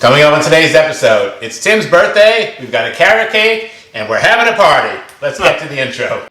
Coming up on today's episode, it's Tim's birthday, we've got a carrot cake, and we're having a party. Let's get to the intro.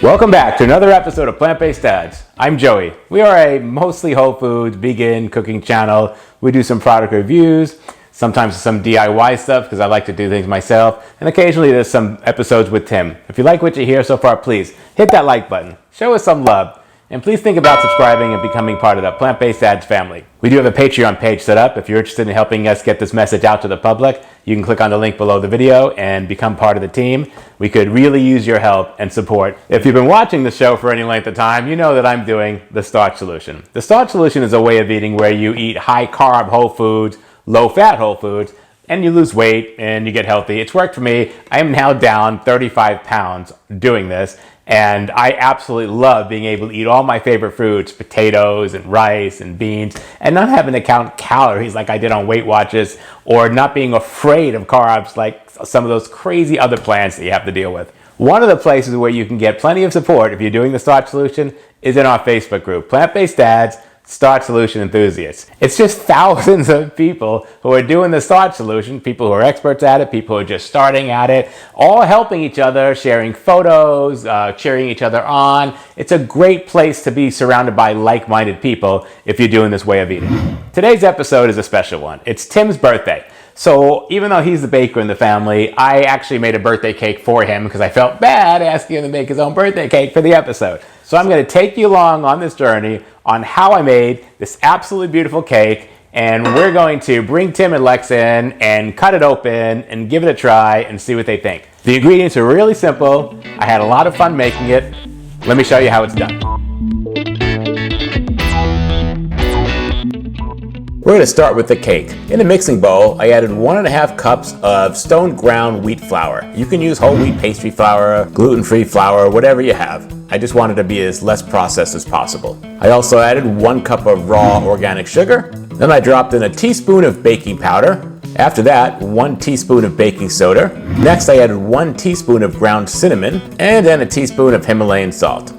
Welcome back to another episode of Plant-Based Dads. I'm Joey. We are a mostly whole foods, vegan cooking channel. We do some product reviews, sometimes some DIY stuff because I like to do things myself, and occasionally there's some episodes with Tim. If you like what you hear so far, please hit that like button. Show us some love. And please think about subscribing and becoming part of the Plant-Based Dads family. We do have a Patreon page set up. If you're interested in helping us get this message out to the public, you can click on the link below the video and become part of the team. We could really use your help and support. If you've been watching the show for any length of time, you know that I'm doing the Starch Solution. The Starch Solution is a way of eating where you eat high-carb whole foods, low-fat whole foods, and you lose weight and you get healthy. It's worked for me. I am now down 35 pounds doing this. And I absolutely love being able to eat all my favorite foods, potatoes and rice and beans, and not having to count calories like I did on Weight Watchers, or not being afraid of carbs like some of those crazy other plans that you have to deal with. One of the places where you can get plenty of support if you're doing the Starch Solution is in our Facebook group, Plant-Based Dads, Starch Solution Enthusiasts. It's just thousands of people who are doing the Starch Solution, people who are experts at it, people who are just starting at it, all helping each other, sharing photos, cheering each other on. It's a great place to be surrounded by like-minded people if you're doing this way of eating. Today's episode is a special one. It's Tim's birthday. So even though he's the baker in the family, I actually made a birthday cake for him because I felt bad asking him to make his own birthday cake for the episode. So I'm going to take you along on this journey on how I made this absolutely beautiful cake, and we're going to bring Tim and Lex in and cut it open and give it a try and see what they think. The ingredients are really simple. I had a lot of fun making it. Let me show you how it's done. We're going to start with the cake. In a mixing bowl, I added 1.5 cups of stone ground wheat flour. You can use whole wheat pastry flour, gluten-free flour, whatever you have. I just wanted to be as less processed as possible. I also added 1 cup of raw organic sugar. Then I dropped in a teaspoon of baking powder. After that, 1 teaspoon of baking soda. Next, I added 1 teaspoon of ground cinnamon, and then a teaspoon of Himalayan salt.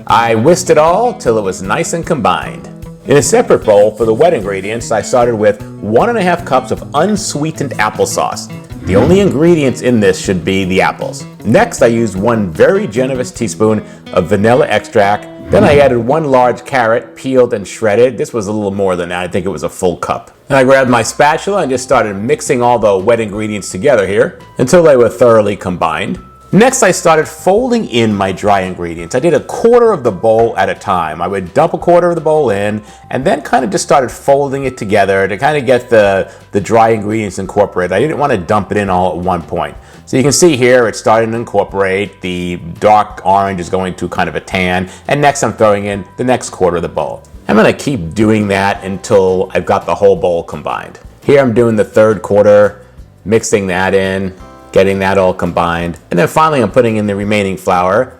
I whisked it all till it was nice and combined. In a separate bowl for the wet ingredients, I started with 1.5 cups of unsweetened applesauce. The only ingredients in this should be the apples. Next, I used 1 very generous teaspoon of vanilla extract. Then I added 1 large carrot, peeled and shredded. This was a little more than that. I think it was a full cup. Then I grabbed my spatula and just started mixing all the wet ingredients together here until they were thoroughly combined. Next, I started folding in my dry ingredients. I did 1/4 of the bowl at a time. I would dump 1/4 of the bowl in and then kind of just started folding it together to kind of get the dry ingredients incorporated. I didn't want to dump it in all at one point. So you can see here it's starting to incorporate. The dark orange is going to kind of a tan. And next I'm throwing in the next 1/4 of the bowl. I'm going to keep doing that until I've got the whole bowl combined. Here I'm doing the 3rd 1/4, mixing that in, getting that all combined. And then finally I'm putting in the remaining flour,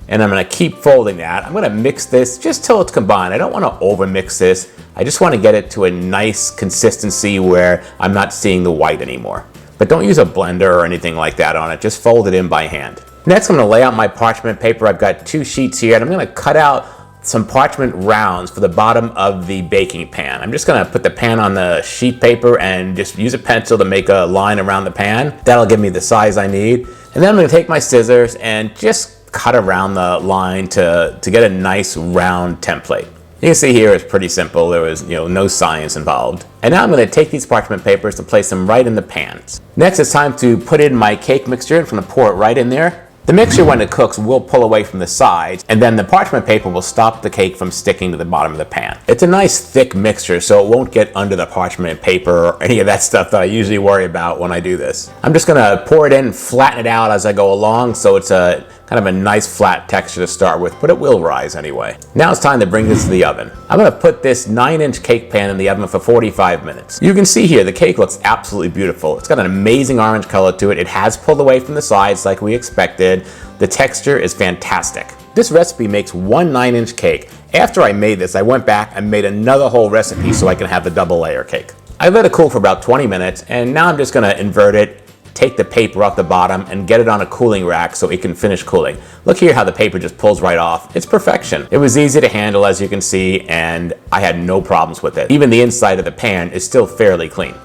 and I'm gonna keep folding that. I'm gonna mix this just till it's combined. I don't wanna over mix this. I just wanna get it to a nice consistency where I'm not seeing the white anymore. But don't use a blender or anything like that on it. Just fold it in by hand. Next, I'm gonna lay out my parchment paper. I've got 2 sheets here, and I'm gonna cut out some parchment rounds for the bottom of the baking pan. I'm just gonna put the pan on the sheet paper and just use a pencil to make a line around the pan. That'll give me the size I need. And then I'm gonna take my scissors and just cut around the line to get a nice round template. You can see here it's pretty simple. There was no science involved. And now I'm gonna take these parchment papers and place them right in the pans. Next, it's time to put in my cake mixture. I'm gonna pour it right in there. The mixture, when it cooks, will pull away from the sides, and then the parchment paper will stop the cake from sticking to the bottom of the pan. It's a nice thick mixture, so it won't get under the parchment paper or any of that stuff that I usually worry about when I do this. I'm just gonna pour it in and flatten it out as I go along, so it's a kind of a nice flat texture to start with, but it will rise anyway. Now it's time to bring this to the oven. I'm gonna put this 9-inch cake pan in the oven for 45 minutes. You can see here, the cake looks absolutely beautiful. It's got an amazing orange color to it. It has pulled away from the sides like we expected. The texture is fantastic. This recipe makes one 9-inch cake. After I made this, I went back and made another whole recipe so I can have the double layer cake. I let it cool for about 20 minutes, and now I'm just gonna invert it, take the paper off the bottom, and get it on a cooling rack so it can finish cooling. Look here how the paper just pulls right off. It's perfection. It was easy to handle, as you can see, and I had no problems with it. Even the inside of the pan is still fairly clean.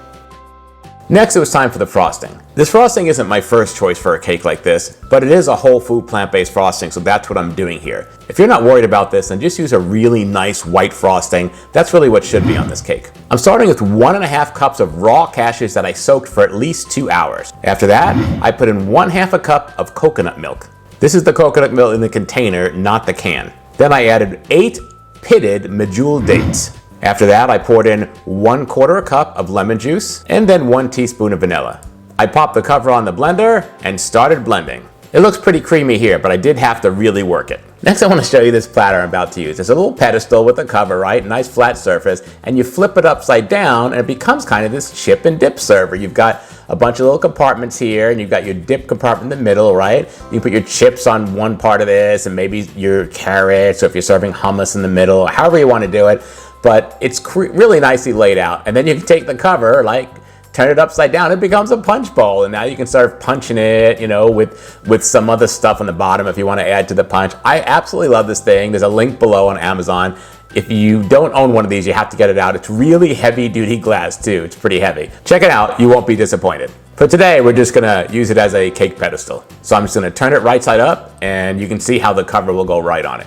Next, it was time for the frosting. This frosting isn't my first choice for a cake like this, but it is a whole food plant-based frosting, so that's what I'm doing here. If you're not worried about this, then just use a really nice white frosting. That's really what should be on this cake. I'm starting with 1.5 cups of raw cashews that I soaked for at least 2 hours. After that, I put in 1/2 cup of coconut milk. This is the coconut milk in the container, not the can. Then I added 8 pitted medjool dates. After that, I poured in 1/4 cup of lemon juice and then 1 teaspoon of vanilla. I popped the cover on the blender and started blending. It looks pretty creamy here, but I did have to really work it. Next, I want to show you this platter I'm about to use. It's a little pedestal with a cover, right? Nice flat surface, and you flip it upside down and it becomes kind of this chip and dip server. You've got a bunch of little compartments here, and you've got your dip compartment in the middle, right? You put your chips on one part of this, and maybe your carrots, or if you're serving hummus in the middle, however you want to do it. But it's really nicely laid out. And then you can take the cover, like turn it upside down, it becomes a punch bowl. And now you can start punching it, you know, with some other stuff on the bottom if you want to add to the punch. I absolutely love this thing. There's a link below on Amazon. If you don't own one of these, you have to get it out. It's really heavy duty glass too. It's pretty heavy. Check it out, you won't be disappointed. For today, we're just gonna use it as a cake pedestal. So I'm just gonna turn it right side up, and you can see how the cover will go right on it.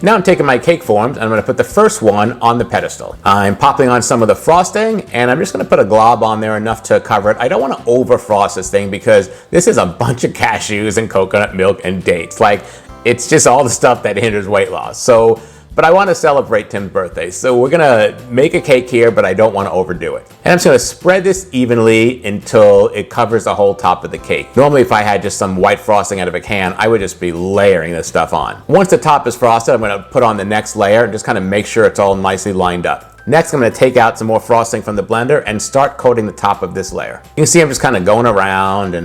Now I'm taking my cake forms and I'm going to put the first one on the pedestal. I'm popping on some of the frosting, and I'm just going to put a glob on there enough to cover it. I don't want to over frost this thing because this is a bunch of cashews and coconut milk and dates. Like, it's just all the stuff that hinders weight loss. But I want to celebrate Tim's birthday, so we're gonna make a cake here, but I don't want to overdo it. And I'm just gonna spread this evenly until it covers the whole top of the cake. Normally, if I had just some white frosting out of a can, I would just be layering this stuff on. Once the top is frosted, I'm gonna put on the next layer and just kind of make sure it's all nicely lined up. Next, I'm gonna take out some more frosting from the blender and start coating the top of this layer. You can see I'm just kind of going around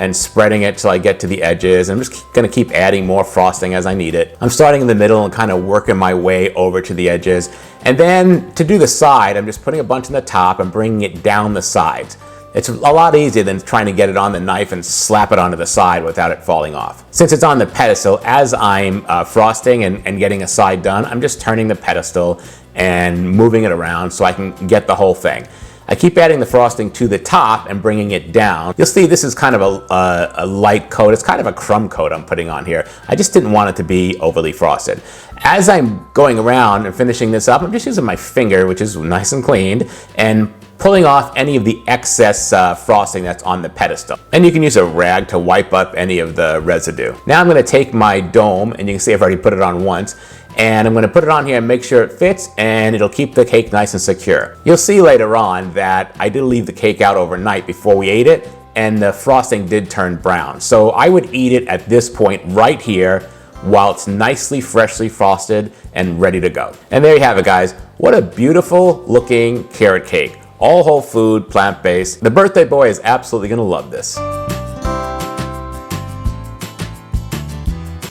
and spreading it till I get to the edges. I'm just gonna keep adding more frosting as I need it. I'm starting in the middle and kind of working my way over to the edges. And then to do the side, I'm just putting a bunch on the top and bringing it down the sides. It's a lot easier than trying to get it on the knife and slap it onto the side without it falling off. Since it's on the pedestal, as I'm frosting and getting a side done, I'm just turning the pedestal and moving it around so I can get the whole thing. I keep adding the frosting to the top and bringing it down. You'll see this is kind of a light coat. It's kind of a crumb coat I'm putting on here. I just didn't want it to be overly frosted. As I'm going around and finishing this up, I'm just using my finger, which is nice and cleaned, and pulling off any of the excess frosting that's on the pedestal. And you can use a rag to wipe up any of the residue. Now I'm gonna take my dome, and you can see I've already put it on once, and I'm gonna put it on here and make sure it fits, and it'll keep the cake nice and secure. You'll see later on that I did leave the cake out overnight before we ate it, and the frosting did turn brown. So I would eat it at this point right here while it's nicely freshly frosted and ready to go. And there you have it, guys. What a beautiful looking carrot cake. All whole food, plant-based. The birthday boy is absolutely gonna love this.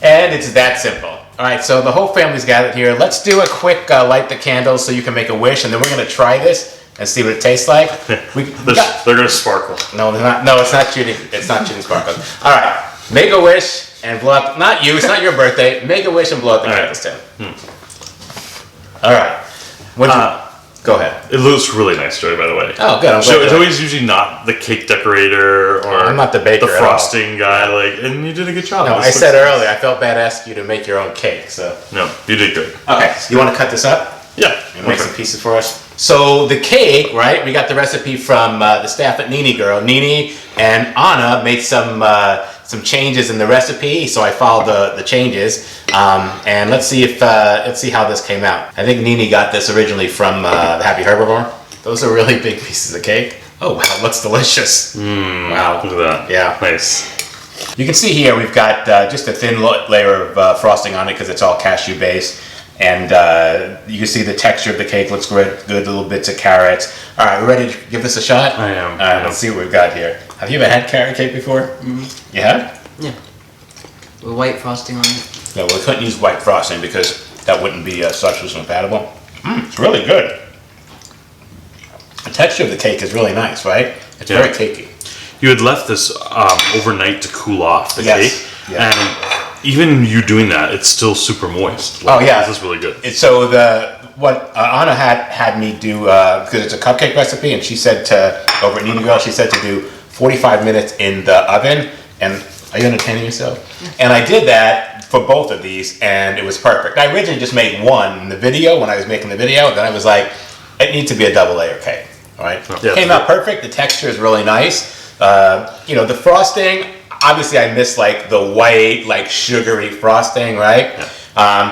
And it's that simple. All right, so the whole family's gathered here. Let's do a quick light the candles so you can make a wish, and then we're gonna try this and see what it tastes like. They're gonna sparkle. No, they're not. No, it's not shooting. It's not shooting sparkles. All right, make a wish and blow up. Not you. It's not your birthday. Make a wish and blow up the candles, Tim. All right. Go ahead. It looks really nice, Joey, by the way. Oh, good. Joey's usually not the cake decorator or I'm not the baker the frosting guy, and you did a good job. No, I said earlier, I felt bad asking you to make your own cake, so. No, you did good. Okay, so you want to cut this up? Yeah. And make some pieces for us? So the cake, right, we got the recipe from the staff at Nini girl. Nini and Anna made some changes in the recipe, so I followed the changes. And let's see how this came out. I think Nini got this originally from the Happy Herbivore. Those are really big pieces of cake. Oh wow, it looks delicious. Wow. Look at that. Yeah. Nice. You can see here we've got just a thin layer of frosting on it because it's all cashew based. And you can see the texture of the cake looks good, little bits of carrots. All right, we ready to give this a shot? I am. All right, let's see what we've got here. Have you ever had carrot cake before? You have? Yeah. With white frosting on it. Yeah, well, we couldn't use white frosting because that wouldn't be sucrose compatible. It's really good. The texture of the cake is really nice, right? It's very cakey. You had left this overnight to cool off the cake, Yeah. and even you doing that, it's still super moist. Oh yeah, this is really good. So what Anna had me do, because it's a cupcake recipe, and she said over at Nini she said to do 45 minutes in the oven. And are you entertaining yourself? And I did that for both of these, and it was perfect. I originally just made one in the video when I was making the video. Then I was like, it needs to be a double layer cake. All right, Yeah, came out perfect. The texture is really nice. The frosting. Obviously, I miss like the white, like sugary frosting, right? Yeah.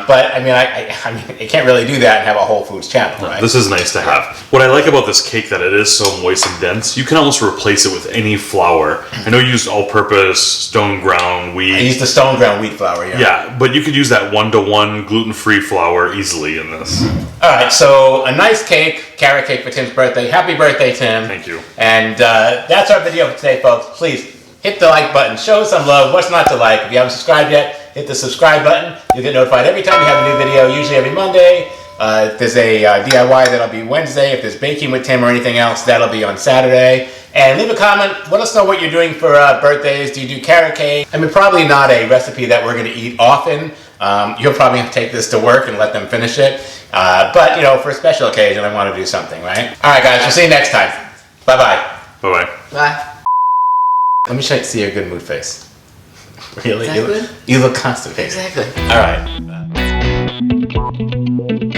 But I mean, I can't really do that and have a Whole Foods channel, right? This is nice to have. What I like about this cake that it is so moist and dense, you can almost replace it with any flour. I know you used all-purpose stone ground wheat. I used the stone ground wheat flour, yeah. Yeah, but you could use that 1-to-1 gluten-free flour easily in this. All right, so a nice cake, carrot cake for Tim's birthday. Happy birthday, Tim. Thank you. And that's our video for today, folks. Please hit the like button. Show us some love. What's not to like? If you haven't subscribed yet, hit the subscribe button. You'll get notified every time we have a new video, usually every Monday. If there's a DIY, that'll be Wednesday. If there's baking with Tim or anything else, that'll be on Saturday. And leave a comment. Let us know what you're doing for birthdays. Do you do carrot cake? I mean, probably not a recipe that we're going to eat often. You'll probably have to take this to work and let them finish it. But, for a special occasion, I want to do something, right? All right, guys. We'll see you next time. Bye-bye. Bye-bye. Bye. Let me see your good mood face. Really? Is that good? You look constipated. Exactly. All right.